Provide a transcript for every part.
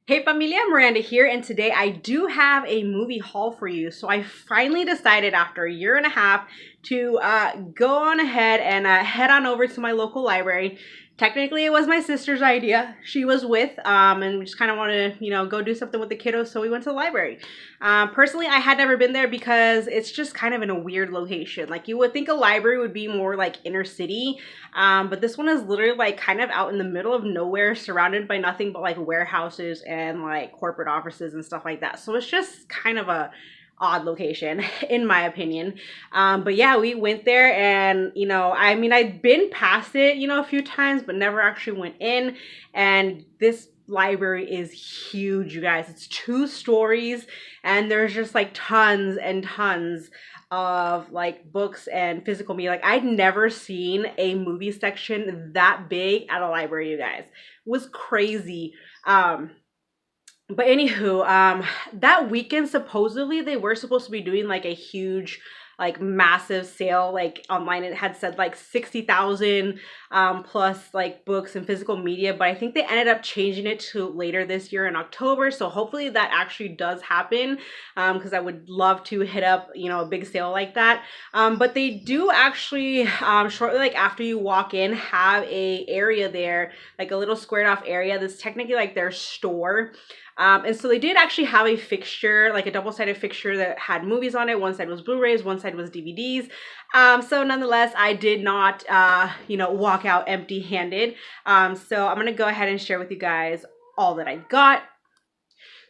Hey familia, Miranda here, and today I do have a movie haul for you. So I finally decided after a year and a half to go on ahead and head on over to my local library. Technically, it was my sister's idea. She was with, and we just kind of wanted to, go do something with the kiddos, so we went to the library. Personally, I had never been there because it's just kind of in a weird location. Like, you would think a library would be more like inner city, but this one is literally like kind of out in the middle of nowhere, surrounded by nothing but like warehouses and like corporate offices and stuff like that. So it's just kind of a odd location in my opinion. But yeah, we went there, and I mean, I'd been past it a few times, but never actually went in. And this library is huge, you guys. It's 2 stories, and there's just like tons and tons of like books and physical media. Like, I'd never seen a movie section that big at a library, you guys. It was crazy. But anywho, that weekend supposedly they were supposed to be doing like a huge, like massive sale. Like online, it had said like 60,000 plus like books and physical media. But I think they ended up changing it to later this year in October. So hopefully that actually does happen, because I would love to hit up a big sale like that. But they do actually shortly like after you walk in have a area there, like a little squared off area that's technically like their store. And so they did actually have a fixture, like a double-sided fixture that had movies on it. One side was Blu-rays, one side was DVDs. So nonetheless, I did not, walk out empty-handed. So I'm going to go ahead and share with you guys all that I got.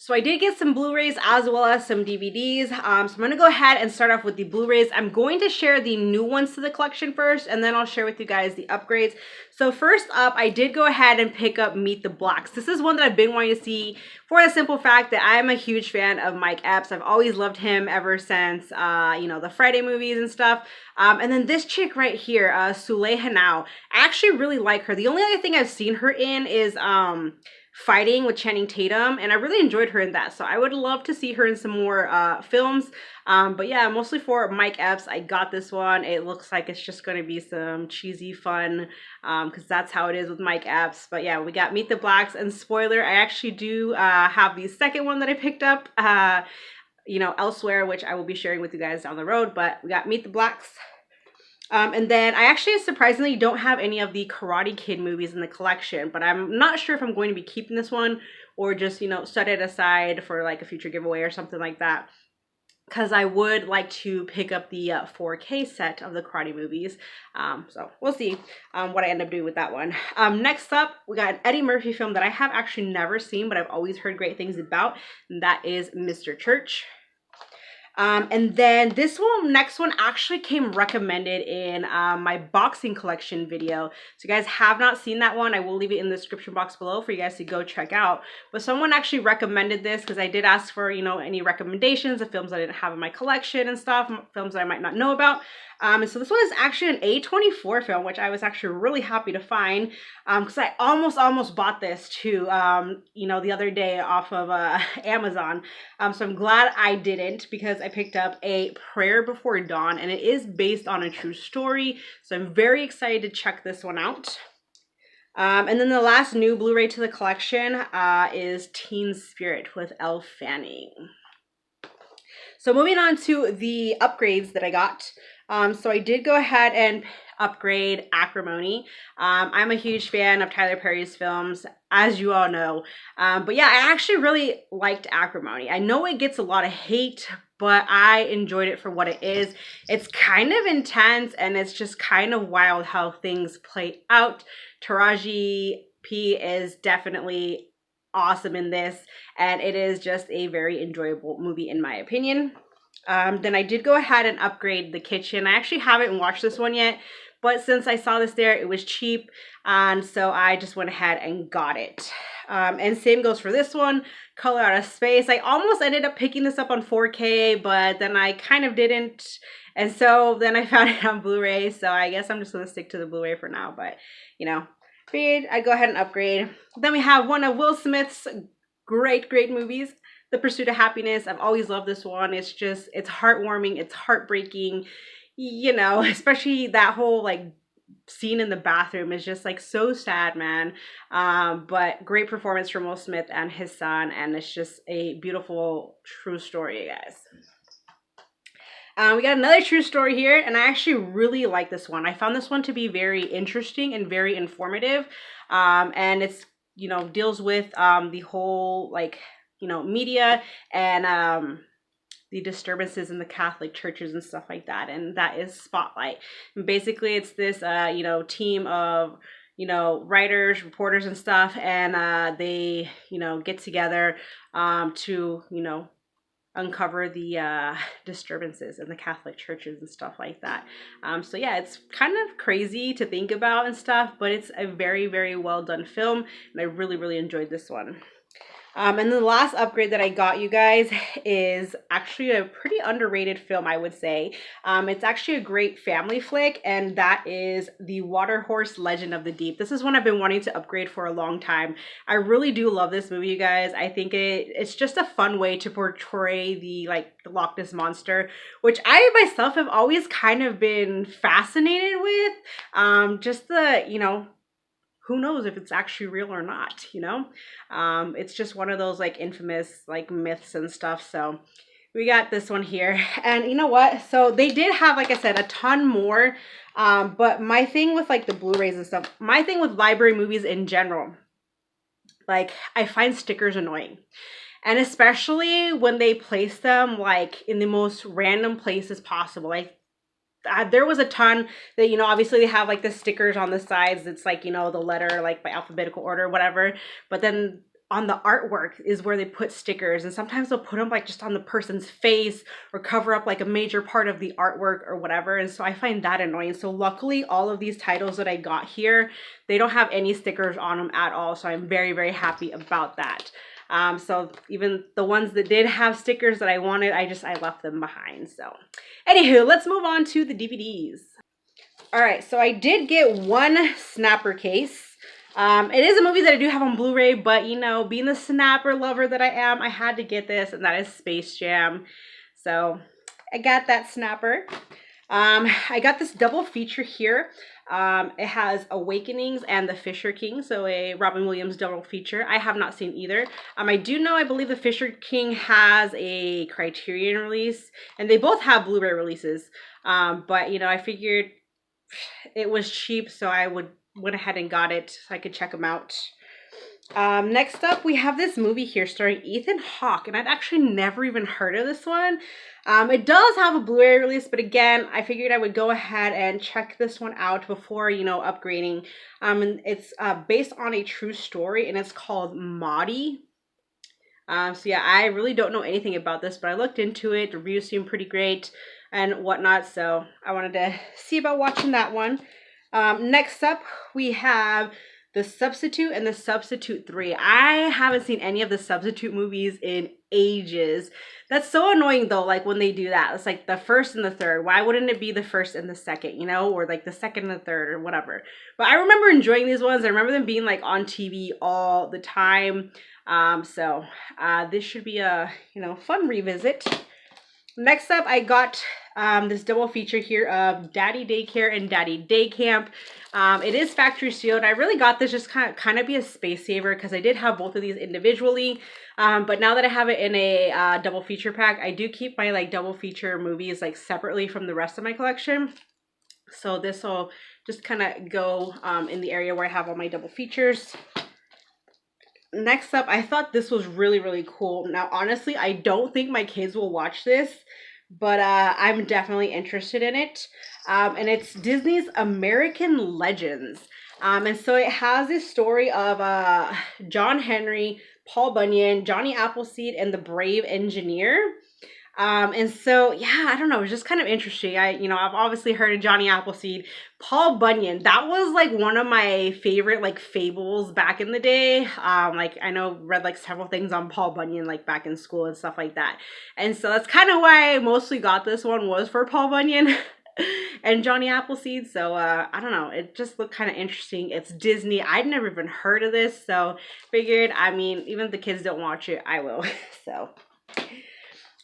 So I did get some Blu-rays as well as some DVDs. So I'm going to go ahead and start off with the Blu-rays. I'm going to share the new ones to the collection first, and then I'll share with you guys the upgrades. So first up, I did go ahead and pick up Meet the Blacks. This is one that I've been wanting to see for the simple fact that I'm a huge fan of Mike Epps. I've always loved him ever since, the Friday movies and stuff. And then this chick right here, Soleil Hanau, I actually really like her. The only other thing I've seen her in is Fighting with Channing Tatum, and I really enjoyed her in that. So I would love to see her in some more films. But yeah, mostly for Mike Epps, I got this one. It looks like it's just going to be some cheesy fun, because that's how it is with Mike Epps. But yeah, we got Meet the Blacks, and spoiler, I actually do have the second one that I picked up, elsewhere, which I will be sharing with you guys down the road. But we got Meet the Blacks. And then I actually surprisingly don't have any of the Karate Kid movies in the collection, but I'm not sure if I'm going to be keeping this one or just, set it aside for like a future giveaway or something like that. Because I would like to pick up the 4K set of the karate movies. So we'll see what I end up doing with that one. Next up, we got an Eddie Murphy film that I have actually never seen, but I've always heard great things about. And that is Mr. Church. And then this next one actually came recommended in my boxing collection video. So you guys have not seen that one, I will leave it in the description box below for you guys to go check out. But someone actually recommended this because I did ask for, any recommendations of films I didn't have in my collection and stuff, films that I might not know about. And so this one is actually an A24 film, which I was actually really happy to find, because I almost bought this too, the other day off of Amazon. So I'm glad I didn't, because I picked up A Prayer Before Dawn, and it is based on a true story. So I'm very excited to check this one out. And then the last new Blu-ray to the collection is Teen Spirit with Elle Fanning. So moving on to the upgrades that I got. So I did go ahead and upgrade Acrimony. I'm a huge fan of Tyler Perry's films, as you all know. But yeah, I actually really liked Acrimony. I know it gets a lot of hate, but I enjoyed it for what it is. It's kind of intense, and it's just kind of wild how things play out. Taraji P is definitely awesome in this, and it is just a very enjoyable movie in my opinion. Then I did go ahead and upgrade the kitchen. I actually haven't watched this one yet, but since I saw this there, it was cheap, and so I just went ahead and got it. And same goes for this one, Color Out of Space. I almost ended up picking this up on 4K, but then I kind of didn't, and so then I found it on Blu-ray, so I guess I'm just going to stick to the Blu-ray for now, but, figured I'd go ahead and upgrade. Then we have one of Will Smith's great movies, The Pursuit of Happiness. I've always loved this one. It's heartwarming, it's heartbreaking, especially that whole like scene in the bathroom is just like so sad, man. But great performance from Will Smith and his son, and it's just a beautiful true story, guys. We got another true story here, and I actually really like this one. I found this one to be very interesting and very informative. And it's, you know, deals with the whole, like, you know, media and the disturbances in the Catholic churches and stuff like that. And that is Spotlight. And basically, it's this, you know, team of, you know, writers, reporters and stuff. And they, you know, get together to, you know, uncover the disturbances in the Catholic churches and stuff like that. So yeah, it's kind of crazy to think about and stuff, but it's a very, very well done film, and I really, really enjoyed this one. And the last upgrade that I got, you guys, is actually a pretty underrated film, I would say. It's actually a great family flick, and that is The Waterhorse Legend of the Deep. This is one I've been wanting to upgrade for a long time. I really do love this movie, you guys. I think it's just a fun way to portray the Loch Ness Monster, which I myself have always kind of been fascinated with. Just the, you know, who knows if it's actually real or not, you know? It's just one of those like infamous like myths and stuff. So we got this one here. And you know what? So they did have, like I said, a ton more. But my thing with like the Blu-rays and stuff, my thing with library movies in general, like I find stickers annoying. And especially when they place them like in the most random places possible. Like there was a ton that, you know, obviously they have like the stickers on the sides. It's like, you know, the letter like by alphabetical order, whatever. But then on the artwork is where they put stickers, and sometimes they'll put them like just on the person's face or cover up like a major part of the artwork or whatever. And so I find that annoying. So luckily all of these titles that I got here, they don't have any stickers on them at all. So I'm very, very happy about that. So even the ones that did have stickers that I wanted, I left them behind. So anywho, let's move on to the DVDs. All right, so I did get one Snapper case. It is a movie that I do have on Blu-ray, but you know, being the Snapper lover that I am, I had to get this, and that is Space Jam. So I got that Snapper. I got this double feature here. It has Awakenings and The Fisher King, so a Robin Williams double feature. I have not seen either. I do know, I believe The Fisher King has a Criterion release, and they both have Blu-ray releases. But you know, I figured it was cheap, so I went ahead and got it so I could check them out. Next up, we have this movie here starring Ethan Hawke, and I'd actually never even heard of this one. It does have a Blu-ray release, but again, I figured I would go ahead and check this one out before, you know, upgrading. And it's based on a true story, and it's called Maudie. So yeah, I really don't know anything about this, but I looked into it. The reviews seem pretty great and whatnot, so I wanted to see about watching that one. Next up, we have The Substitute and The Substitute 3. I haven't seen any of the Substitute movies in ages. That's so annoying though, like when they do that. It's like the first and the third. Why wouldn't it be the first and the second, you know? Or like the second and the third or whatever. But I remember enjoying these ones. I remember them being like on TV all the time. So this should be a, you know, fun revisit. Next up, I got this double feature here of Daddy Daycare and Daddy Day Camp. It is factory sealed. I really got this just kind of be a space saver because I did have both of these individually. But now that I have it in a double feature pack, I do keep my like double feature movies like separately from the rest of my collection. So this will just kind of go in the area where I have all my double features. Next up, I thought this was really, really cool. Now, honestly, I don't think my kids will watch this, but I'm definitely interested in it. And it's Disney's American Legends. And so it has this story of John Henry, Paul Bunyan, Johnny Appleseed, and the Brave Engineer. And so, yeah, I don't know, it was just kind of interesting. I've obviously heard of Johnny Appleseed. Paul Bunyan, that was like one of my favorite like fables back in the day. Like I read like several things on Paul Bunyan like back in school and stuff like that. And so that's kind of why I mostly got this one, was for Paul Bunyan and Johnny Appleseed. So I don't know, it just looked kind of interesting. It's Disney. I'd never even heard of this, so figured, I mean, even if the kids don't watch it, I will. So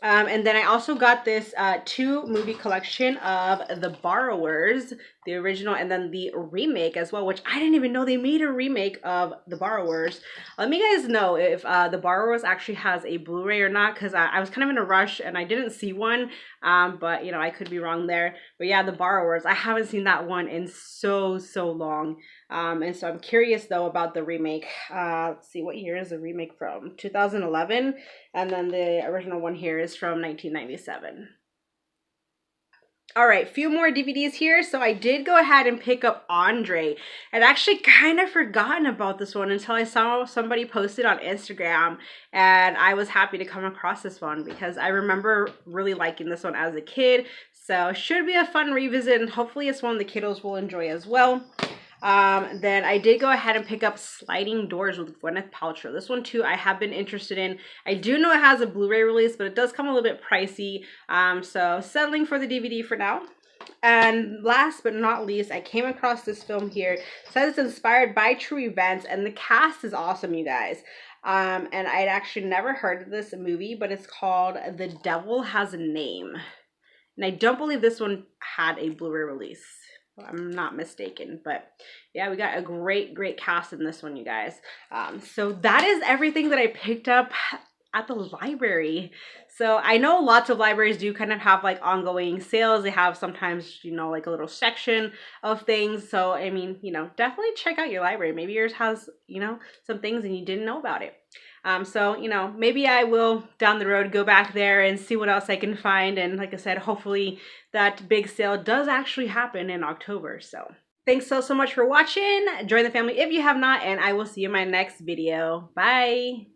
And then I also got this 2-movie collection of The Borrowers, the original, and then the remake as well, which I didn't even know they made a remake of The Borrowers. Let me guys know if The Borrowers actually has a Blu-ray or not, because I was kind of in a rush and I didn't see one, but you know, I could be wrong there. But yeah, The Borrowers, I haven't seen that one in so long. And so I'm curious though about the remake. Let's see, what year is the remake from? 2011. And then the original one here is from 1997. All right, few more DVDs here. So I did go ahead and pick up Andre. I'd actually kind of forgotten about this one until I saw somebody post it on Instagram, and I was happy to come across this one because I remember really liking this one as a kid. So should be a fun revisit, and hopefully it's one the kiddos will enjoy as well. Then I did go ahead and pick up Sliding Doors with Gwyneth Paltrow. This one too I have been interested in. I do know it has a Blu-ray release, but it does come a little bit pricey. So settling for the DVD for now. And last but not least, I came across this film here. It says it's inspired by true events, and the cast is awesome, you guys. And I'd actually never heard of this movie, but it's called The Devil Has a Name. And I don't believe this one had a Blu-ray release. I'm not mistaken, but yeah, we got a great cast in this one, you guys. So that is everything that I picked up at the library. So I know lots of libraries do kind of have like ongoing sales. They have sometimes, you know, like a little section of things. So I mean, you know, definitely check out your library. Maybe yours has, you know, some things and you didn't know about it. So, you know, maybe I will down the road go back there and see what else I can find. And like I said, hopefully that big sale does actually happen in October. So thanks so much for watching. Join the family if you have not, and I will see you in my next video. Bye.